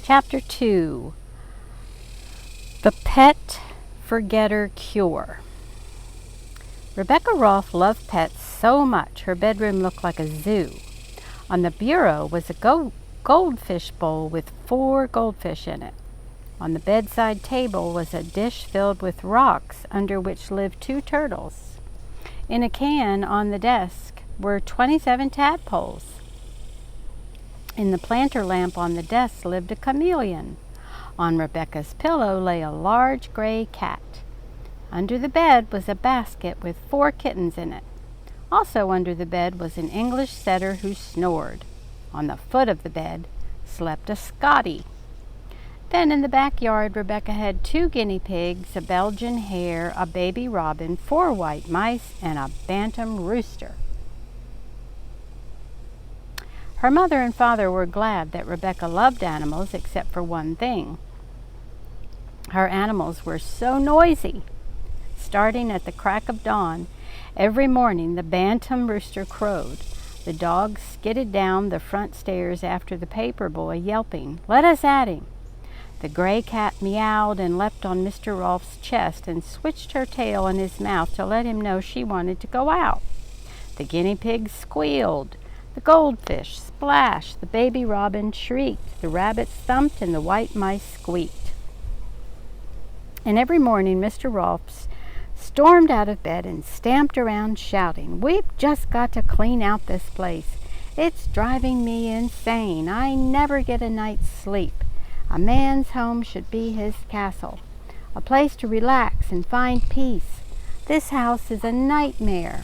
Chapter 2. The Pet Forgetter Cure. Rebecca Rolfe loved pets so much her bedroom looked like a zoo. On the bureau was a goldfish bowl with 4 goldfish in it. On the bedside table was a dish filled with rocks under which lived 2 turtles. In a can on the desk were 27 tadpoles. In the planter lamp on the desk lived a chameleon. On Rebecca's pillow lay a large gray cat. Under the bed was a basket with 4 kittens in it. Also under the bed was an English setter who snored. On the foot of the bed slept a Scottie. Then in the backyard Rebecca had 2 guinea pigs, a Belgian hare, a baby robin, 4 white mice, and a bantam rooster. Her mother and father were glad that Rebecca loved animals except for one thing. Her animals were so noisy. Starting at the crack of dawn, every morning the bantam rooster crowed. The dog skidded down the front stairs after the paper boy, yelping, "Let us at him." The gray cat meowed and leapt on Mr. Rolfe's chest and switched her tail in his mouth to let him know she wanted to go out. The guinea pigs squealed. The goldfish splashed, the baby robin shrieked, the rabbits thumped, and the white mice squeaked. And every morning Mr. Rolfe stormed out of bed and stamped around shouting, "We've just got to clean out this place. It's driving me insane. I never get a night's sleep. A man's home should be his castle, a place to relax and find peace. This house is a nightmare.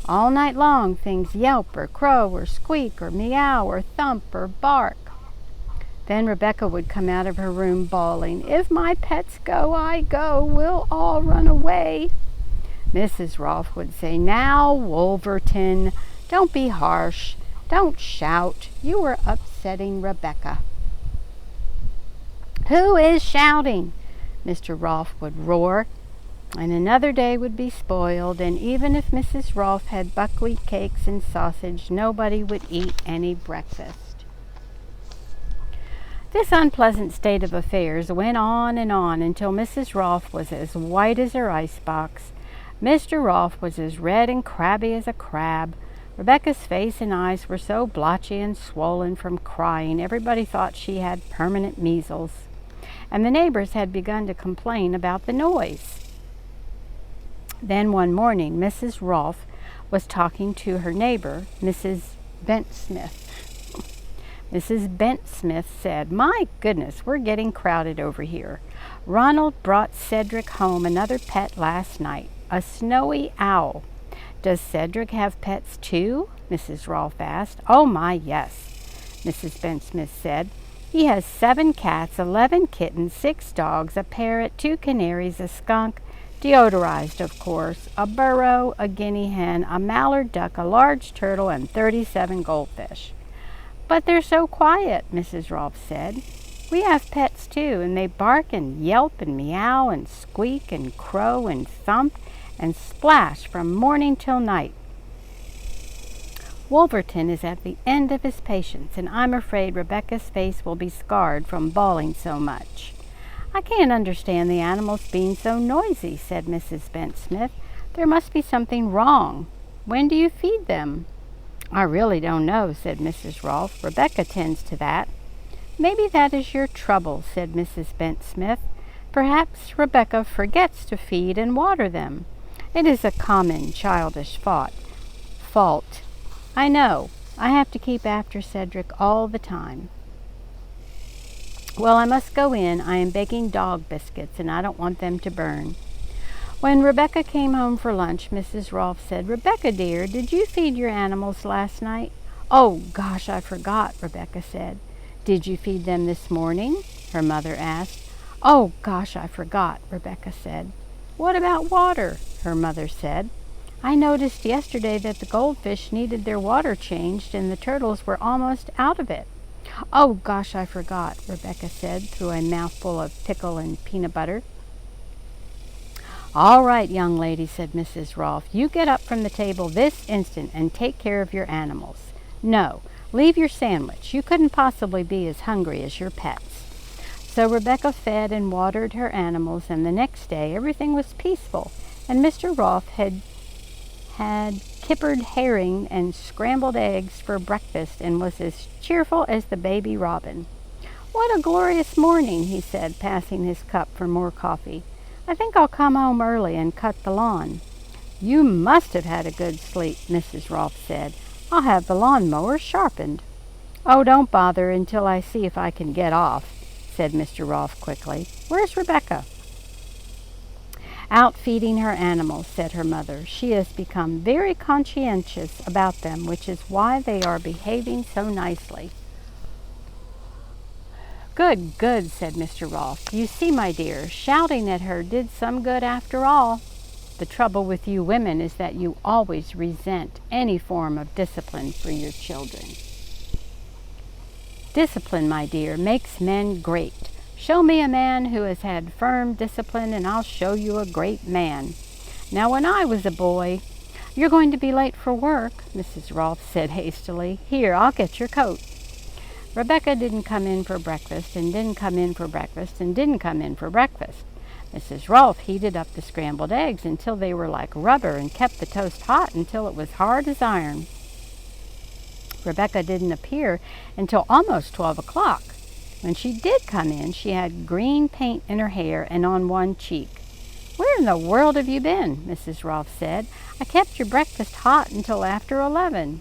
All night long things yelp or crow or squeak or meow or thump or bark." Then Rebecca would come out of her room bawling, "If my pets go, I go. We'll all run away." Mrs. Rolfe would say, "Now, Wolverton, don't be harsh. Don't shout. You are upsetting Rebecca." "Who is shouting?" Mr. Rolfe would roar. And another day would be spoiled, and even if Mrs. Rolfe had buckwheat cakes and sausage, nobody would eat any breakfast. This unpleasant state of affairs went on until Mrs. Rolfe was as white as her icebox. Mr. Rolfe was as red and crabby as a crab. Rebecca's face and eyes were so blotchy and swollen from crying, everybody thought she had permanent measles. And the neighbors had begun to complain about the noise. Then one morning, Mrs. Rolfe was talking to her neighbor, Mrs. Bent-Smith. Mrs. Bent-Smith said, "My goodness, we're getting crowded over here. Ronald brought Cedric home another pet last night, a snowy owl." "Does Cedric have pets too?" Mrs. Rolfe asked. "Oh my, yes," Mrs. Bent-Smith said. "He has 7 cats, 11 kittens, 6 dogs, a parrot, 2 canaries, a skunk, deodorized, of course, a burro, a guinea hen, a mallard duck, a large turtle, and 37 goldfish." "But they're so quiet," Mrs. Rolfe said. "We have pets too, and they bark and yelp and meow and squeak and crow and thump and splash from morning till night. Wolverton is at the end of his patience, and I'm afraid Rebecca's face will be scarred from bawling so much." "I can't understand the animals being so noisy," said Mrs. Bent-Smith. "There must be something wrong. When do you feed them?" "I really don't know," said Mrs. Rolfe. "Rebecca tends to that." "Maybe that is your trouble," said Mrs. Bent-Smith. "Perhaps Rebecca forgets to feed and water them. It is a common childish fault. I know. I have to keep after Cedric all the time. Well, I must go in. I am baking dog biscuits, and I don't want them to burn." When Rebecca came home for lunch, Mrs. Rolfe said, "Rebecca, dear, did you feed your animals last night?" "Oh, gosh, I forgot," Rebecca said. "Did you feed them this morning?" her mother asked. "Oh, gosh, I forgot," Rebecca said. "What about water?" her mother said. "I noticed yesterday that the goldfish needed their water changed, and the turtles were almost out of it." "Oh, gosh, I forgot," Rebecca said through a mouthful of pickle and peanut butter. "All right, young lady," said Mrs. Rolfe. "You get up from the table this instant and take care of your animals. No, leave your sandwich. You couldn't possibly be as hungry as your pets." So Rebecca fed and watered her animals, and the next day everything was peaceful, and Mr. Rolfe had kippered herring and scrambled eggs for breakfast and was as cheerful as the baby robin. "What a glorious morning," he said, passing his cup for more coffee. "I think I'll come home early and cut the lawn." "You must have had a good sleep," Mrs. Rolfe said. "I'll have the lawn mower sharpened." "Oh, don't bother until I see if I can get off," said Mr. Rolfe quickly. "Where's Rebecca?" "Out feeding her animals," said her mother. "She has become very conscientious about them, which is why they are behaving so nicely." "Good, good," said Mr. Rolfe. "You see, my dear, shouting at her did some good after all. The trouble with you women is that you always resent any form of discipline for your children." "Discipline, my dear, makes men great. Show me a man who has had firm discipline, and I'll show you a great man. Now, when I was a boy—" "You're going to be late for work," Mrs. Rolfe said hastily. "Here, I'll get your coat." Rebecca didn't come in for breakfast, and didn't come in for breakfast, and didn't come in for breakfast. Mrs. Rolfe heated up the scrambled eggs until they were like rubber and kept the toast hot until it was hard as iron. Rebecca didn't appear until almost 12 o'clock. When she did come in, she had green paint in her hair and on one cheek. "Where in the world have you been?" Mrs. Rolfe said. "I kept your breakfast hot until after 11.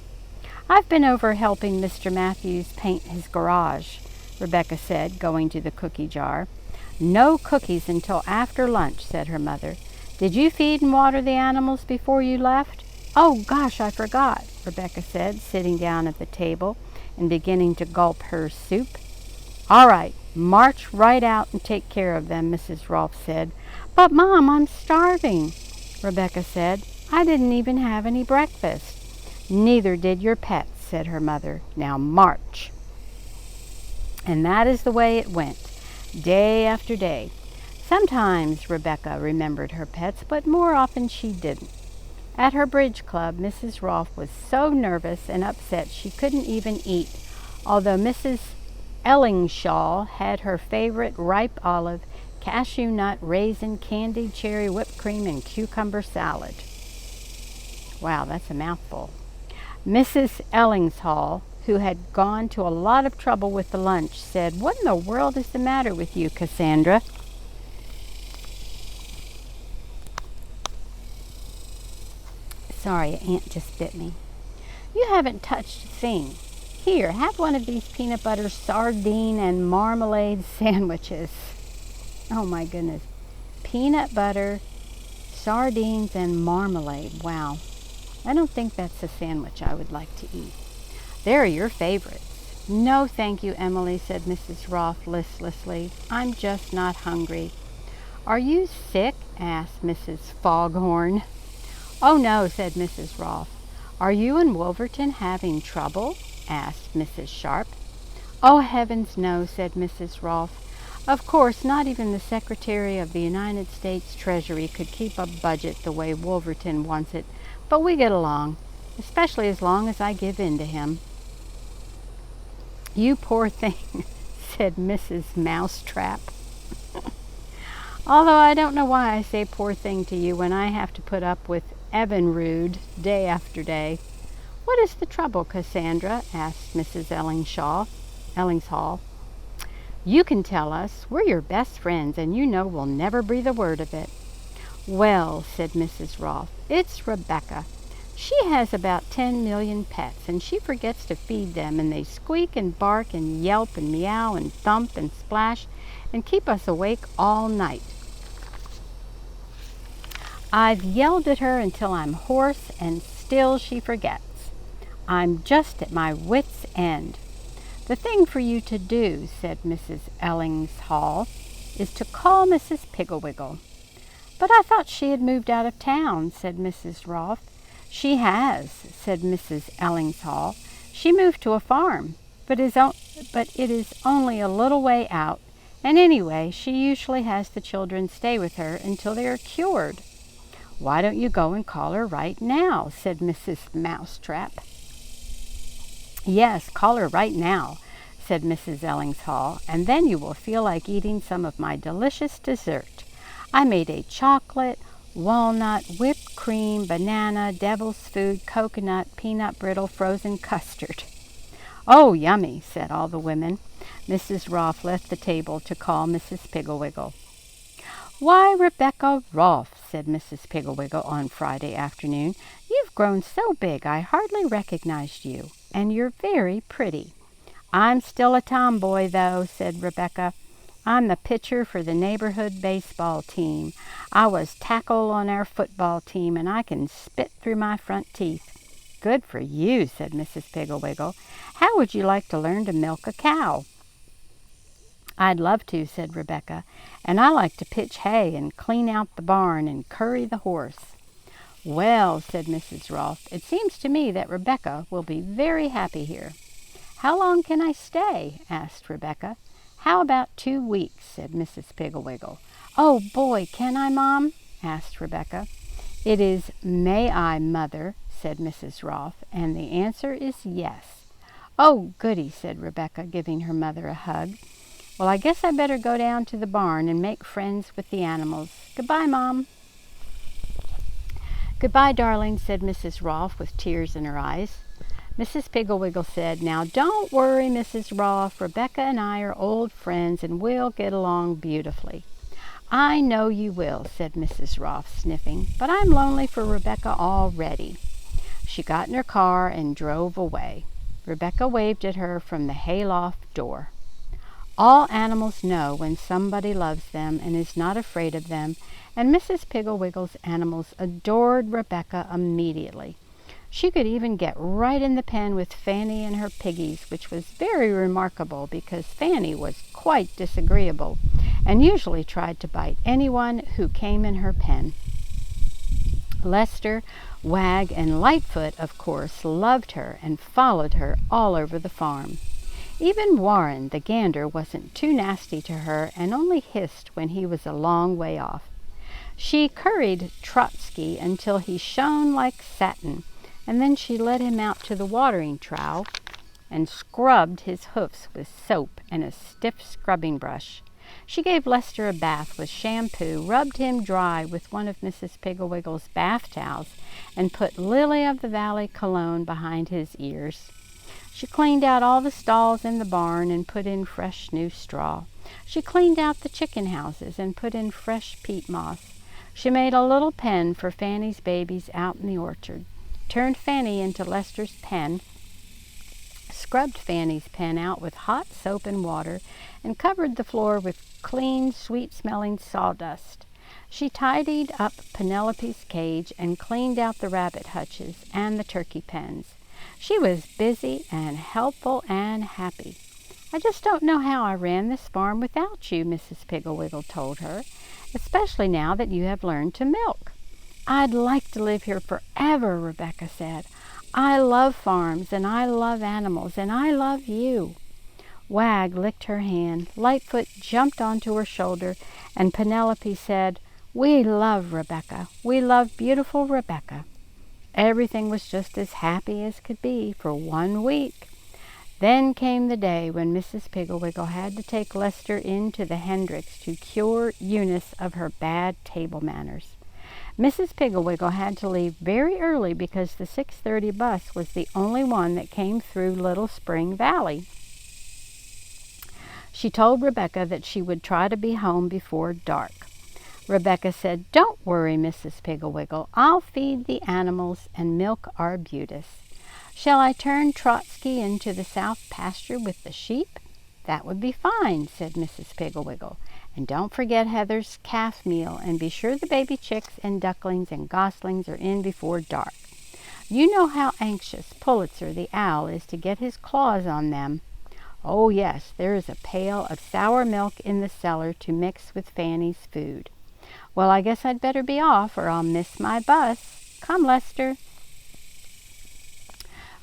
"I've been over helping Mr. Matthews paint his garage," Rebecca said, going to the cookie jar. "No cookies until after lunch," said her mother. "Did you feed and water the animals before you left?" "Oh, gosh, I forgot," Rebecca said, sitting down at the table and beginning to gulp her soup. "All right, march right out and take care of them," Mrs. Rolfe said. "But, Mom, I'm starving," Rebecca said. "I didn't even have any breakfast." "Neither did your pets," said her mother. "Now march." And that is the way it went, day after day. Sometimes Rebecca remembered her pets, but more often she didn't. At her bridge club, Mrs. Rolfe was so nervous and upset she couldn't even eat, although Mrs. Ellingshaw had her favorite ripe olive, cashew nut, raisin, candied cherry, whipped cream, and cucumber salad. Wow, that's a mouthful. Mrs. Ellingshaw, who had gone to a lot of trouble with the lunch, said, "What in the world is the matter with you, Cassandra?" Sorry, an ant just bit me. "You haven't touched a thing. Here, have one of these peanut butter sardine and marmalade sandwiches." Oh my goodness. Peanut butter, sardines, and marmalade. Wow. I don't think that's a sandwich I would like to eat. They're your favorites. "No, thank you, Emily," said Mrs. Rolfe listlessly. "I'm just not hungry." "Are you sick?" asked Mrs. Foghorn. "Oh, no," said Mrs. Rolfe. "Are you and Wolverton having trouble?" asked Mrs. Sharp. "Oh, heavens, no," said Mrs. Rolfe. "Of course, not even the Secretary of the United States Treasury could keep a budget the way Wolverton wants it, but we get along, especially as long as I give in to him." "You poor thing," said Mrs. Mousetrap. "Although I don't know why I say poor thing to you when I have to put up with Evinrude day after day." "What is the trouble, Cassandra?" asked Mrs. Ellingshall. "You can tell us. We're your best friends, and you know we'll never breathe a word of it." "Well," said Mrs. Rolfe, "it's Rebecca. She has about 10 million pets, and she forgets to feed them, and they squeak and bark and yelp and meow and thump and splash and keep us awake all night. I've yelled at her until I'm hoarse, and still she forgets. I'm just at my wits' end." "The thing for you to do," said Mrs. Ellingshall, "is to call Mrs. Pigglewiggle." "But I thought she had moved out of town," said Mrs. Rolfe. "She has," said Mrs. Ellingshall. "She moved to a farm, but it is only a little way out, and anyway, she usually has the children stay with her until they are cured." "Why don't you go and call her right now?" said Mrs. Mousetrap. "Yes, call her right now," said Mrs. Ellingshall, "and then you will feel like eating some of my delicious dessert. I made a chocolate, walnut, whipped cream, banana, devil's food, coconut, peanut brittle, frozen custard." "Oh, yummy," said all the women. Mrs. Rolfe left the table to call Mrs. Piggle-Wiggle. "Why, Rebecca Rolfe," said Mrs. Piggle-Wiggle on Friday afternoon, "you've grown so big I hardly recognized you, and you're very pretty." "I'm still a tomboy, though," said Rebecca. "I'm the pitcher for the neighborhood baseball team. I was tackle on our football team, and I can spit through my front teeth." "Good for you," said Mrs. Piggle-Wiggle. "How would you like to learn to milk a cow?" "I'd love to," said Rebecca, "and I like to pitch hay and clean out the barn and curry the horse." "Well," said Mrs. Rolfe, "it seems to me that Rebecca will be very happy here." "How long can I stay?" asked Rebecca. "How about 2 weeks?" said Mrs. Piggle-Wiggle. "Oh, boy, can I, Mom?" asked Rebecca. "It is 'May I, Mother?'" said Mrs. Rolfe, "and the answer is yes." "Oh, goody," said Rebecca, giving her mother a hug. "Well, I guess I better go down to the barn and make friends with the animals. Goodbye, Mom." "Goodbye, darling," said Mrs. Rolfe with tears in her eyes. Mrs. Piggle-Wiggle said, "Now don't worry, Mrs. Rolfe. Rebecca and I are old friends and we'll get along beautifully." "I know you will," said Mrs. Rolfe, sniffing, "but I'm lonely for Rebecca already." She got in her car and drove away. Rebecca waved at her from the hayloft door. All animals know when somebody loves them and is not afraid of them, and Mrs. Piggle-Wiggle's animals adored Rebecca immediately. She could even get right in the pen with Fanny and her piggies, which was very remarkable because Fanny was quite disagreeable and usually tried to bite anyone who came in her pen. Lester, Wag, and Lightfoot, of course, loved her and followed her all over the farm. Even Warren, the gander, wasn't too nasty to her and only hissed when he was a long way off. She curried Trotsky until he shone like satin, and then she led him out to the watering trough and scrubbed his hoofs with soap and a stiff scrubbing brush. She gave Lester a bath with shampoo, rubbed him dry with one of Mrs. Piggle-Wiggle's bath towels, and put Lily of the Valley cologne behind his ears. She cleaned out all the stalls in the barn and put in fresh new straw. She cleaned out the chicken houses and put in fresh peat moss. She made a little pen for Fanny's babies out in the orchard, turned Fanny into Lester's pen, scrubbed Fanny's pen out with hot soap and water, and covered the floor with clean, sweet-smelling sawdust. She tidied up Penelope's cage and cleaned out the rabbit hutches and the turkey pens. She was busy and helpful and happy. "I just don't know how I ran this farm without you," Mrs. Piggle-Wiggle told her, "especially now that you have learned to milk." "I'd like to live here forever," Rebecca said. "I love farms, and I love animals, and I love you." Wag licked her hand, Lightfoot jumped onto her shoulder, and Penelope said, "We love Rebecca. We love beautiful Rebecca." Everything was just as happy as could be for 1 week. Then came the day when Mrs. Piggle-Wiggle had to take Lester into the Hendricks to cure Eunice of her bad table manners. Mrs. Piggle-Wiggle had to leave very early because the 6:30 bus was the only one that came through Little Spring Valley. She told Rebecca that she would try to be home before dark. Rebecca said, "Don't worry, Mrs. Piggle-Wiggle. I'll feed the animals and milk Arbutus. Shall I turn Trotsky into the south pasture with the sheep?" "That would be fine," said Mrs. Piggle-Wiggle. "And don't forget Heather's calf meal, and be sure the baby chicks and ducklings and goslings are in before dark. You know how anxious Pulitzer the owl is to get his claws on them. Oh yes, there is a pail of sour milk in the cellar to mix with Fanny's food. Well, I guess I'd better be off or I'll miss my bus. Come, Lester."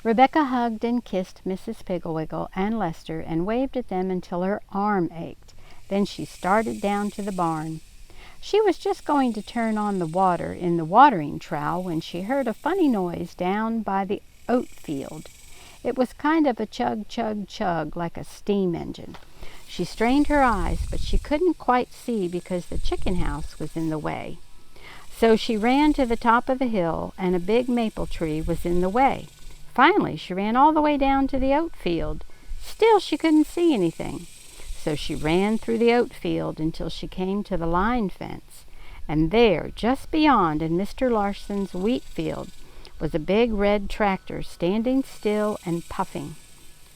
Rebecca hugged and kissed Mrs. Piggle-Wiggle and Lester and waved at them until her arm ached. Then she started down to the barn. She was just going to turn on the water in the watering trough when she heard a funny noise down by the oat field. It was kind of a chug, chug, chug, like a steam engine. She strained her eyes, but she couldn't quite see because the chicken house was in the way. So she ran to the top of the hill, and a big maple tree was in the way. Finally, she ran all the way down to the oat field. Still, she couldn't see anything. So she ran through the oat field until she came to the line fence. And there, just beyond in Mr. Larson's wheat field, was a big red tractor standing still and puffing.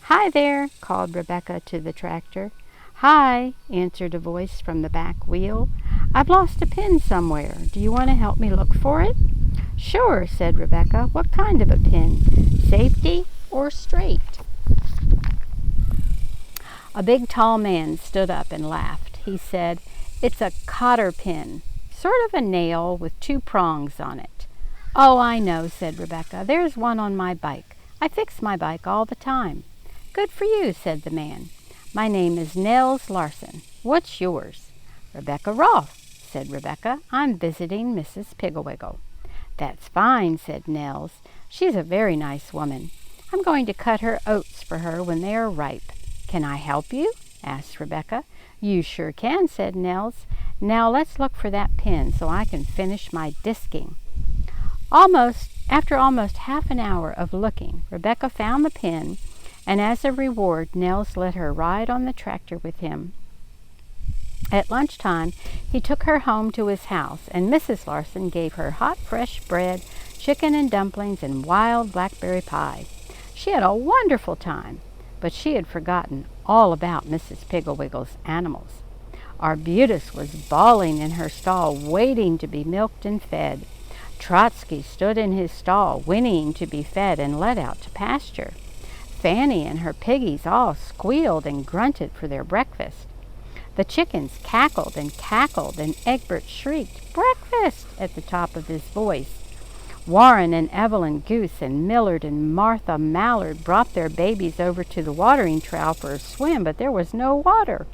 "Hi there," called Rebecca to the tractor. "Hi," answered a voice from the back wheel. "I've lost a pin somewhere. Do you want to help me look for it?" "Sure," said Rebecca. "What kind of a pin? Safety or straight?" A big tall man stood up and laughed. He said, "It's a cotter pin, sort of a nail with 2 prongs on it." "Oh, I know," said Rebecca. "There's one on my bike. I fix my bike all the time." "Good for you," said the man. "My name is Nels Larson. What's yours?" "Rebecca Rolfe," said Rebecca. "I'm visiting Mrs. Pigglewiggle." "That's fine," said Nels. "She's a very nice woman. I'm going to cut her oats for her when they are ripe." "Can I help you?" asked Rebecca. "You sure can," said Nels. "Now let's look for that pin so I can finish my disking." After almost half an hour of looking, Rebecca found the pin, and as a reward, Nels let her ride on the tractor with him. At lunchtime, he took her home to his house, and Mrs. Larson gave her hot, fresh bread, chicken and dumplings, and wild blackberry pie. She had a wonderful time, but she had forgotten all about Mrs. Pigglewiggle's animals. Arbutus was bawling in her stall, waiting to be milked and fed. Trotsky stood in his stall, whinnying to be fed and let out to pasture. Fanny and her piggies all squealed and grunted for their breakfast. The chickens cackled, and Egbert shrieked, "Breakfast!" at the top of his voice. Warren and Evelyn Goose and Millard and Martha Mallard brought their babies over to the watering trough for a swim, but there was no water.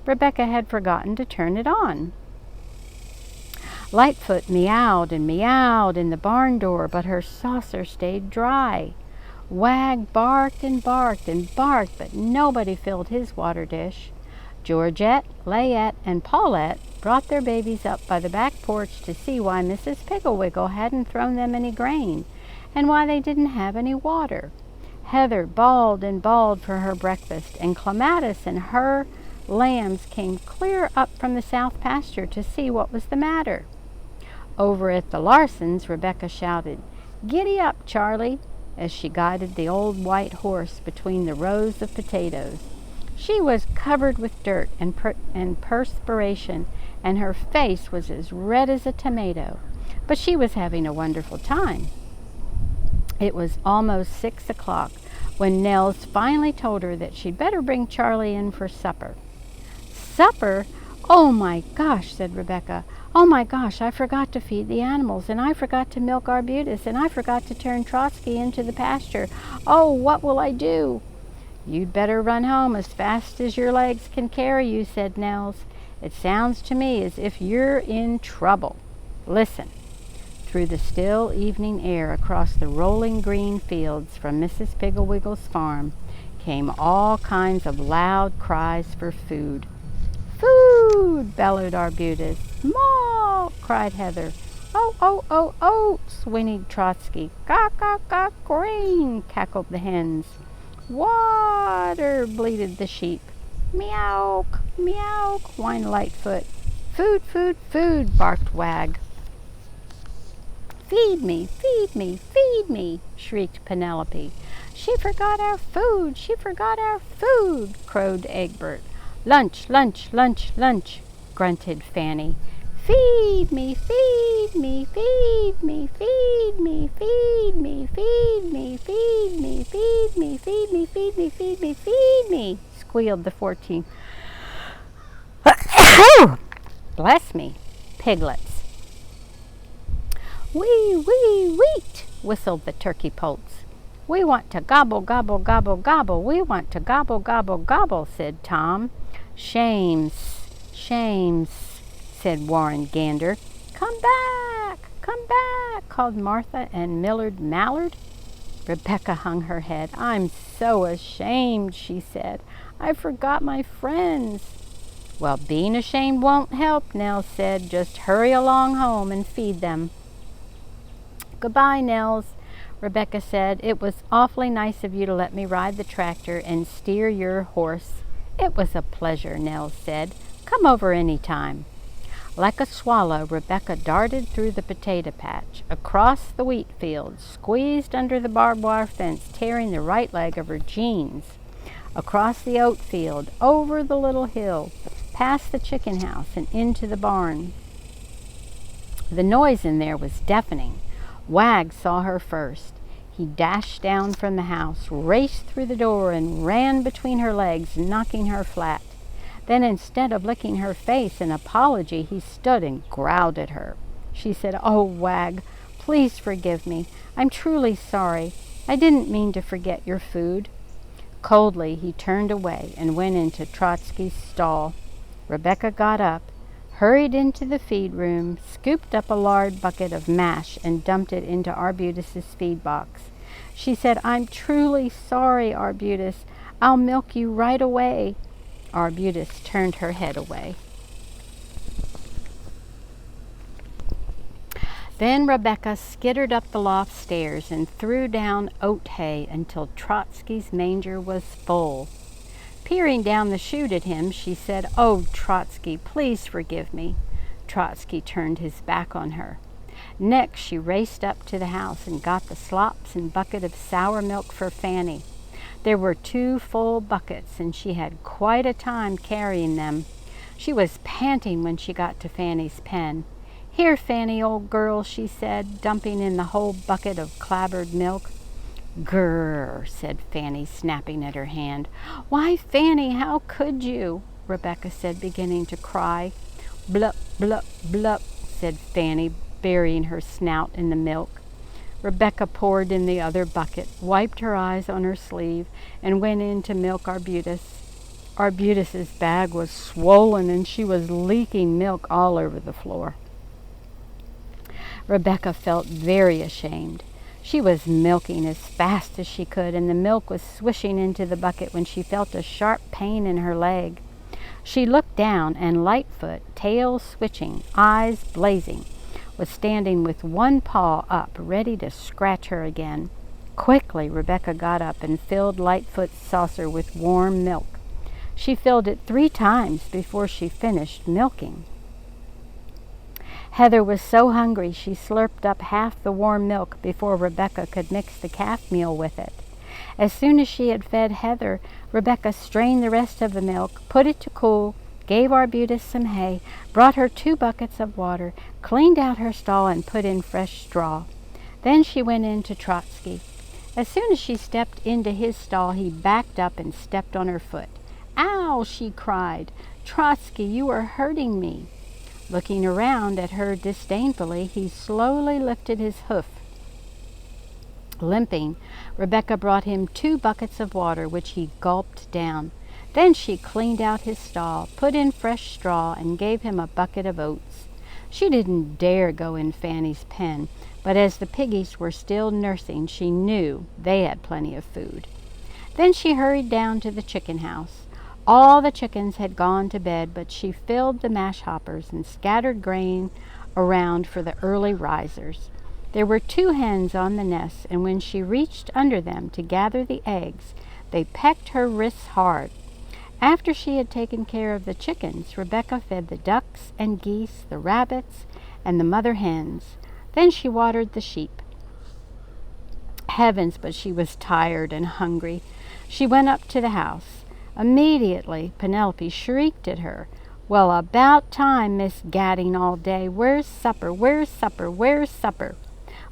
Rebecca had forgotten to turn it on. Lightfoot meowed in the barn door, but her saucer stayed dry. Wag barked and barked and barked, but nobody filled his water dish. Georgette, Layette, and Paulette brought their babies up by the back porch to see why Mrs. Pigglewiggle hadn't thrown them any grain, and why they didn't have any water. Heather bawled and bawled for her breakfast, and Clematis and her lambs came clear up from the south pasture to see what was the matter. Over at the Larsons, Rebecca shouted, "Giddy up, Charlie," as she guided the old white horse between the rows of potatoes. She was covered with dirt and perspiration, and her face was as red as a tomato, but she was having a wonderful time. It was almost 6 o'clock when Nels finally told her that she'd better bring Charlie in for supper. "Supper? Oh my gosh," said Rebecca. "Oh my gosh, I forgot to feed the animals, and I forgot to milk Arbutus, and I forgot to turn Trotsky into the pasture. Oh, what will I do?" "You'd better run home as fast as your legs can carry you," said Nels. "It sounds to me as if you're in trouble. Listen." Through the still evening air across the rolling green fields from Mrs. Pigglewiggle's farm came all kinds of loud cries for food. "Food!" bellowed Arbutus. "Moo!" cried Heather. "Oh, oh, oh, oats!" whinnied Trotsky. "Gawk, gawk, gawk, grain!" cackled the hens. "Water!" bleated the sheep. "Meow, meow!" whined Lightfoot. "Food, food, food!" barked Wag. "Feed me, feed me, feed me!" shrieked Penelope. "She forgot our food! She forgot our food!" crowed Egbert. "Lunch, lunch, lunch, lunch!" grunted Fanny. "Feed me, feed me, feed me, feed me, feed me, feed me, feed me, feed me, feed me, feed me, feed me, feed me," squealed the 14. Bless me, piglets. "Wee, wee, weet," whistled the turkey poults. "We want to gobble, gobble, gobble, gobble. We want to gobble, gobble, gobble," said Tom. "Shames, shames," said Warren Gander. Come back, called Martha and Millard Mallard. Rebecca hung her head. "I'm so ashamed," she said. "I forgot my friends." "Well, being ashamed won't help," Nels said. "Just hurry along home and feed them." "Goodbye, Nels," Rebecca said. "It was awfully nice of you to let me ride the tractor and steer your horse." "It was a pleasure," Nels said. "Come over any time." Like a swallow, Rebecca darted through the potato patch, across the wheat field, squeezed under the barbed wire fence, tearing the right leg of her jeans, across the oat field, over the little hill, past the chicken house, and into the barn. The noise in there was deafening. Wag saw her first. He dashed down from the house, raced through the door, and ran between her legs, knocking her flat. Then, instead of licking her face in apology, he stood and growled at her. She said, "Oh, Wag, please forgive me. I'm truly sorry. I didn't mean to forget your food." Coldly, he turned away and went into Trotsky's stall. Rebecca got up, hurried into the feed room, scooped up a lard bucket of mash, and dumped it into Arbutus's feed box. She said, "I'm truly sorry, Arbutus. I'll milk you right away." Arbutus turned her head away. Then Rebecca skittered up the loft stairs and threw down oat hay until Trotsky's manger was full. Peering down the chute at him, she said, "Oh, Trotsky, please forgive me." Trotsky turned his back on her. Next, she raced up to the house and got the slops and bucket of sour milk for Fanny. There were 2 full buckets, and she had quite a time carrying them. She was panting when she got to Fanny's pen. "Here, Fanny, old girl," she said, dumping in the whole bucket of clabbered milk. "Grrr," said Fanny, snapping at her hand. "Why, Fanny, how could you?" Rebecca said, beginning to cry. "Blup, blup, blup," said Fanny, burying her snout in the milk. Rebecca poured in the other bucket, wiped her eyes on her sleeve, and went in to milk Arbutus. Arbutus's bag was swollen, and she was leaking milk all over the floor. Rebecca felt very ashamed. She was milking as fast as she could, and the milk was swishing into the bucket when she felt a sharp pain in her leg. She looked down, and Lightfoot, tail switching, eyes blazing, was standing with one paw up, ready to scratch her again. Quickly, Rebecca got up and filled Lightfoot's saucer with warm milk. She filled it 3 times before she finished milking. Heather was so hungry she slurped up half the warm milk before Rebecca could mix the calf meal with it. As soon as she had fed Heather, Rebecca strained the rest of the milk, put it to cool, gave Arbutus some hay, brought her 2 buckets of water, cleaned out her stall, and put in fresh straw. Then she went in to Trotsky. As soon as she stepped into his stall, he backed up and stepped on her foot. "Ow!" she cried. "Trotsky, you are hurting me." Looking around at her disdainfully, he slowly lifted his hoof. Limping, Rebecca brought him 2 buckets of water, which he gulped down. Then she cleaned out his stall, put in fresh straw, and gave him a bucket of oats. She didn't dare go in Fanny's pen, but as the piggies were still nursing, she knew they had plenty of food. Then she hurried down to the chicken house. All the chickens had gone to bed, but she filled the mash hoppers and scattered grain around for the early risers. There were 2 hens on the nests, and when she reached under them to gather the eggs, they pecked her wrists hard. After she had taken care of the chickens, Rebecca fed the ducks and geese, the rabbits, and the mother hens. Then she watered the sheep. Heavens, but she was tired and hungry. She went up to the house. Immediately, Penelope shrieked at her. "Well, about time, Miss Gadding all day. Where's supper? Where's supper? Where's supper?"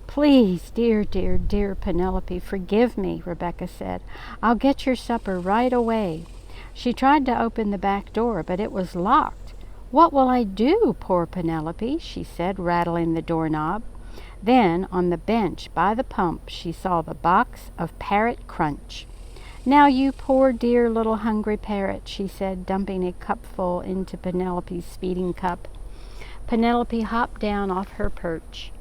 "Please, dear, dear, dear Penelope, forgive me," Rebecca said. "I'll get your supper right away." She tried to open the back door, but it was locked. "What will I do, poor Penelope?" she said, rattling the doorknob. Then, on the bench by the pump, she saw the box of Parrot Crunch. "Now, you poor dear little hungry parrot," she said, dumping a cupful into Penelope's feeding cup. Penelope hopped down off her perch.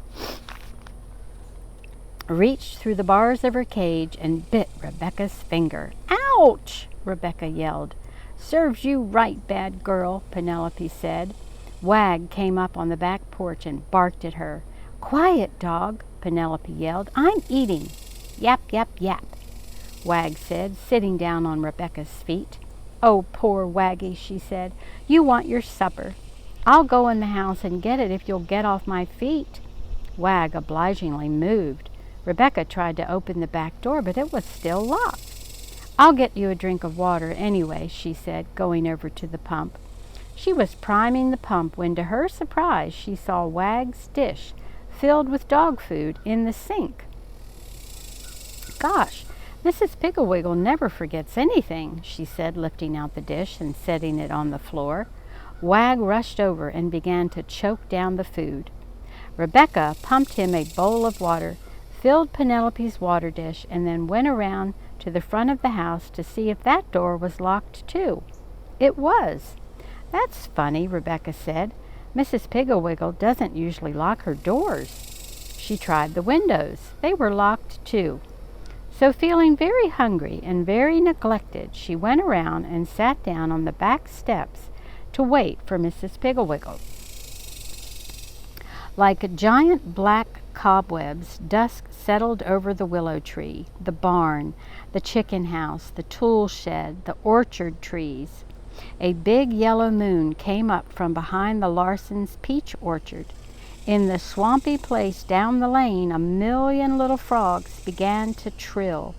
reached through the bars of her cage and bit Rebecca's finger. "Ouch!" Rebecca yelled. "Serves you right, bad girl," Penelope said. Wag came up on the back porch and barked at her. "Quiet, dog," Penelope yelled. "I'm eating." "Yap, yap, yap," Wag said, sitting down on Rebecca's feet. "Oh, poor Waggy," she said. "You want your supper. I'll go in the house and get it if you'll get off my feet." Wag obligingly moved. Rebecca tried to open the back door, but it was still locked. "I'll get you a drink of water anyway," she said, going over to the pump. She was priming the pump when, to her surprise, she saw Wag's dish filled with dog food in the sink. "Gosh, Mrs. Pigglewiggle never forgets anything," she said, lifting out the dish and setting it on the floor. Wag rushed over and began to choke down the food. Rebecca pumped him a bowl of water, filled Penelope's water dish, and then went around to the front of the house to see if that door was locked too. It was. "That's funny," Rebecca said. "Mrs. Pigglewiggle doesn't usually lock her doors." She tried the windows. They were locked too. So, feeling very hungry and very neglected, she went around and sat down on the back steps to wait for Mrs. Pigglewiggle. Like giant black cobwebs, dusk settled over the willow tree, the barn, the chicken house, the tool shed, the orchard trees. A big yellow moon came up from behind the Larsons' peach orchard. In the swampy place down the lane, a million little frogs began to trill.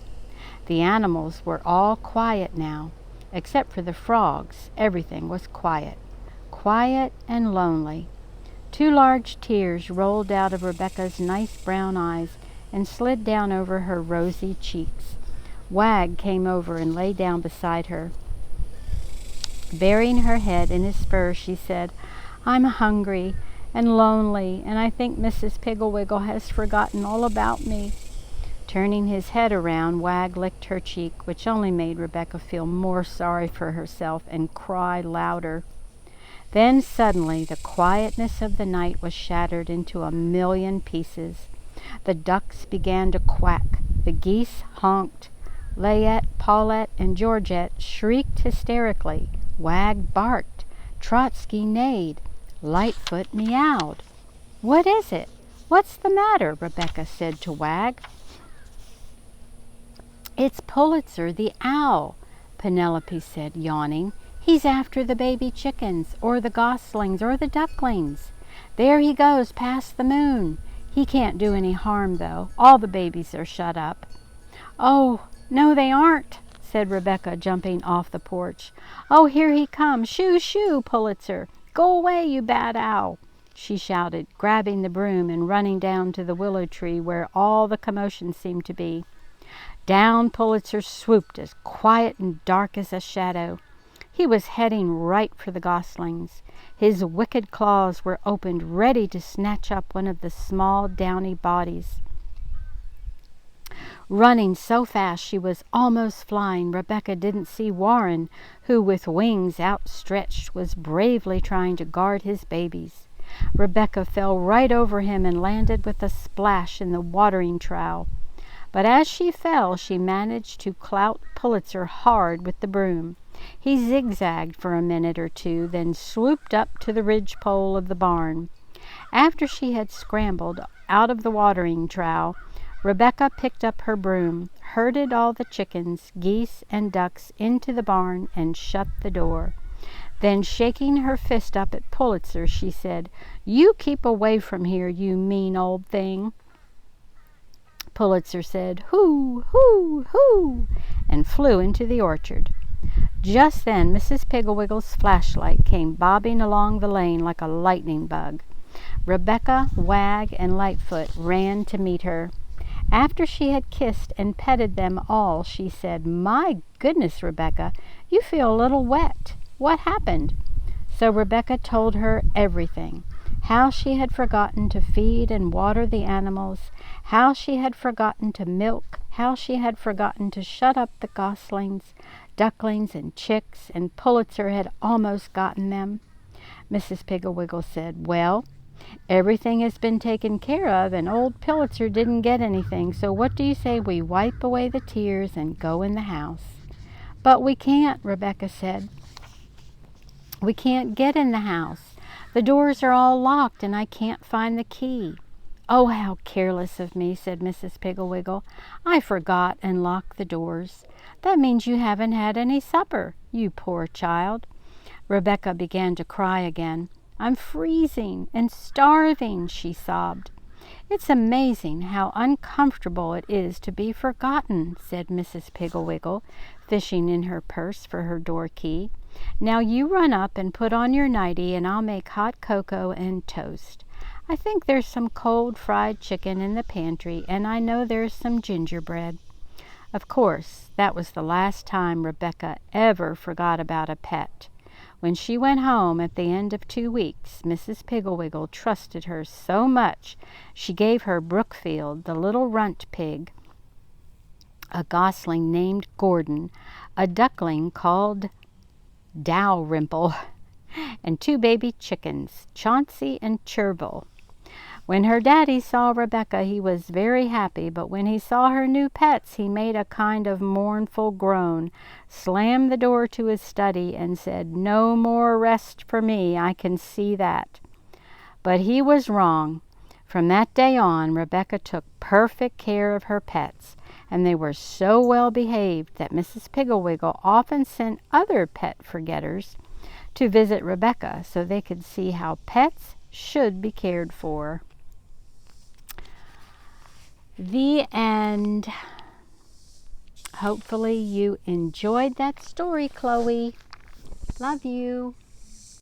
The animals were all quiet now. Except for the frogs, everything was quiet. Quiet and lonely. 2 large tears rolled out of Rebecca's nice brown eyes and slid down over her rosy cheeks. Wag came over and lay down beside her. Burying her head in his fur, she said, "I'm hungry and lonely, and I think Mrs. Pigglewiggle has forgotten all about me." Turning his head around, Wag licked her cheek, which only made Rebecca feel more sorry for herself and cry louder. Then suddenly the quietness of the night was shattered into a million pieces. The ducks began to quack. The geese honked. Layette, Paulette, and Georgette shrieked hysterically. Wag barked. Trotsky neighed. Lightfoot meowed. "What is it? What's the matter?" Rebecca said to Wag. "It's Pulitzer the owl," Penelope said, yawning. "He's after the baby chickens, or the goslings, or the ducklings. There he goes past the moon. He can't do any harm, though. All the babies are shut up." "Oh, no, they aren't," said Rebecca, jumping off the porch. "Oh, here he comes. Shoo, shoo, Pulitzer. Go away, you bad owl," she shouted, grabbing the broom and running down to the willow tree where all the commotion seemed to be. Down Pulitzer swooped, as quiet and dark as a shadow. He was heading right for the goslings. His wicked claws were opened, ready to snatch up one of the small, downy bodies. Running so fast she was almost flying, Rebecca didn't see Warren, who, with wings outstretched, was bravely trying to guard his babies. Rebecca fell right over him and landed with a splash in the watering trough. But as she fell, she managed to clout Pulitzer hard with the broom. He zigzagged for a minute or two, then swooped up to the ridgepole of the barn. After she had scrambled out of the watering trough, Rebecca picked up her broom, herded all the chickens, geese, and ducks into the barn, and shut the door. Then, shaking her fist up at Pulitzer, she said, "You keep away from here, you mean old thing." Pulitzer said, "Hoo, hoo, hoo," and flew into the orchard. Just then Mrs. Pigglewiggle's flashlight came bobbing along the lane like a lightning bug. Rebecca, Wag, and Lightfoot ran to meet her. After she had kissed and petted them all, she said, "My goodness, Rebecca, you feel a little wet. What happened?" So Rebecca told her everything. How she had forgotten to feed and water the animals, how she had forgotten to milk, how she had forgotten to shut up the goslings, ducklings, and chicks, and Pulitzer had almost gotten them. Mrs. Pigglewiggle said, "Well, Everything has been taken care of, and old Pulitzer didn't get anything, so what do you say we wipe away the tears and go in the house?" "But we can't," Rebecca said. "We can't get in the house. The doors are all locked, and I can't find the key." "Oh, how careless of me," said Mrs. Piggle-Wiggle. "I forgot and locked the doors. That means you haven't had any supper, you poor child." Rebecca began to cry again. "I'm freezing and starving," she sobbed. "It's amazing how uncomfortable it is to be forgotten," said Mrs. Piggle-Wiggle, fishing in her purse for her door key. "Now you run up and put on your nightie, and I'll make hot cocoa and toast. I think there's some cold fried chicken in the pantry, and I know there's some gingerbread." Of course, that was the last time Rebecca ever forgot about a pet. When she went home at the end of 2 weeks, Mrs. Piggle-Wiggle trusted her so much she gave her Brookfield, the little runt pig, a gosling named Gordon, a duckling called Dalrymple, and 2 baby chickens, Chauncey and Chervil. When her daddy saw Rebecca, he was very happy, but when he saw her new pets, he made a kind of mournful groan, slammed the door to his study, and said, "No more rest for me, I can see that." But he was wrong. From that day on, Rebecca took perfect care of her pets, and they were so well behaved that Mrs. Piggle-Wiggle often sent other pet forgetters to visit Rebecca so they could see how pets should be cared for. The end. Hopefully you enjoyed that story, Chloe. Love you.